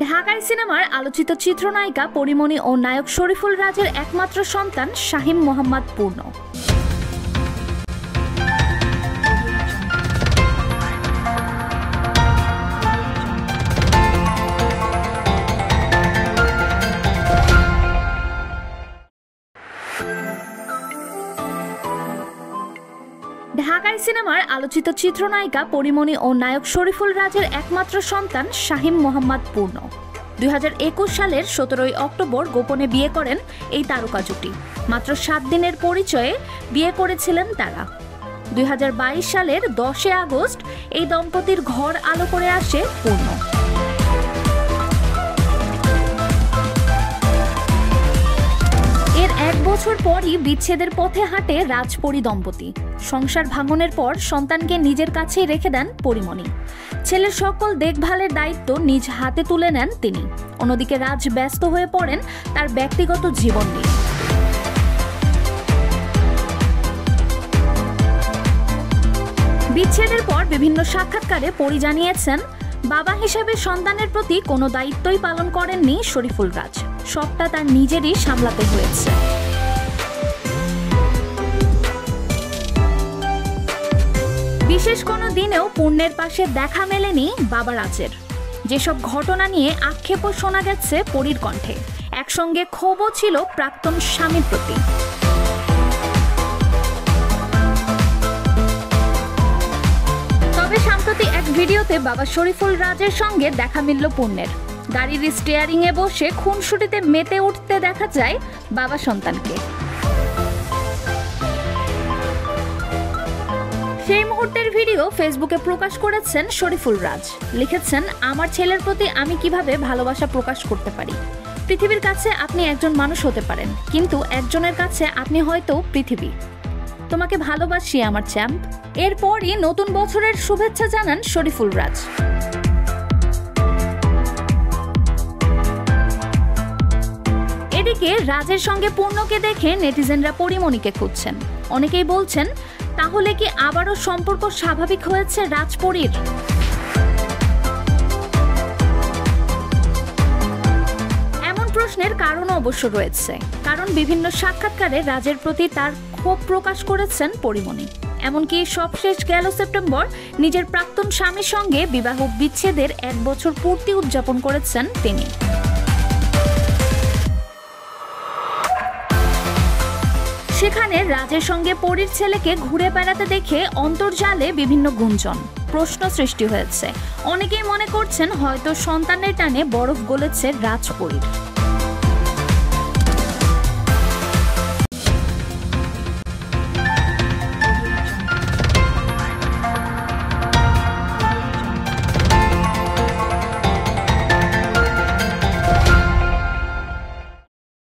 ঢাকাই সিনেমার আলোচিত চিত্রনায়িকা পরিমণি ও নায়ক শরীফুল রাজের একমাত্র সন্তান শাহীম মোহাম্মদ পূর্ণ। ঢাকাই সিনেমার আলোচিত চিত্রনায়িকা পরিমণি ও নায়ক শরীফুল রাজের একমাত্র সন্তান শাহীম মোহাম্মদ পূর্ণ। 2021 সালের 17 অক্টোবর গোপনে বিয়ে করেন এই তারকা জুটি। মাত্র 7 দিনের পরিচয়ে বিয়ে করেছিলেন তারা। 2022 সালের 10 আগস্ট এই দম্পতির ঘর আলো করে আসে পূর্ণ। এর 1 বছর পরই বিচ্ছেদের পথে হাঁটে রাজপরী দম্পতি। সংসার ভাঙনের পর সন্তানকে নিজের কাছেই রেখে দেন পরিমণি। ছেলের সকল দেখভালের দায়িত্ব নিজ হাতে তুলে নেন তিনি। অন্যদিকে রাজ ব্যস্ত হয়ে পড়েন তার ব্যক্তিগত জীবন নিয়ে। বিচ্ছেদের পর বিভিন্ন সাক্ষাৎকারে পরি জানিয়েছেন, বাবা হিসেবে সন্তানের প্রতি কোনো দায়িত্বই পালন করেননি শরীফুল রাজ। সবটা তার নিজেরই সামলাতে হয়েছে। বিশেষ কোনো দিনেও পূর্ণের পাশে দেখা মেলেনি বাবা রাজের। যেসব ঘটনা নিয়ে আক্ষেপও শোনা গেছে পরীর কণ্ঠে, একসঙ্গে ক্ষোভও ছিল প্রাক্তন স্বামীর প্রতি। তবে সাম্প্রতিক এক ভিডিওতে বাবা শরীফুল রাজের সঙ্গে দেখা মিলল পূর্ণের। গাড়ির স্টিয়ারিংয়ে বসে খুনসুটিতে মেতে উঠতে দেখা যায় বাবা সন্তানকে। সেই মুহূর্তের ভিডিও ফেসবুকে প্রকাশ করেছেন শরীফুল রাজ। লিখেছেন, আমার ছেলের প্রতি আমি কিভাবে ভালোবাসা প্রকাশ করতে পারি। পৃথিবীর কাছে আপনি একজন মানুষ হতে পারেন, কিন্তু একজনের কাছে আপনি হয়তো পৃথিবী। তোমাকে ভালোবাসি আমার চ্যাম্প। এরপরই নতুন বছরের শুভেচ্ছা জানান শরীফুল রাজ। এদিকে রাজের সঙ্গে পূর্ণকে দেখে নেটিজেনরা পরিমণিকে খুঁজছেন। অনেকেই বলছেন, তাহলে কি আবারও সম্পর্ক স্বাভাবিক হয়েছে রাজপরীর? এমন প্রশ্নের কারণও অবশ্য রয়েছে, কারণ বিভিন্ন সাক্ষাৎকারে রাজের প্রতি তার ক্ষোভ প্রকাশ করেছেন পরিমণি। এমনকি সবশেষ গেল সেপ্টেম্বর নিজের প্রাক্তন স্বামীর সঙ্গে বিবাহ বিচ্ছেদের 1 বছর পূর্তি উদযাপন করেছেন তিনি। সেখানে রাজের সঙ্গে পরীর ছেলেকে ঘুরে বেড়াতে দেখে অন্তর্জালে বিভিন্ন গুঞ্জন, প্রশ্ন সৃষ্টি হয়েছে। অনেকেই মনে করছেন হয়তো সন্তানের টানে বরফ গলেছে রাজপরীর।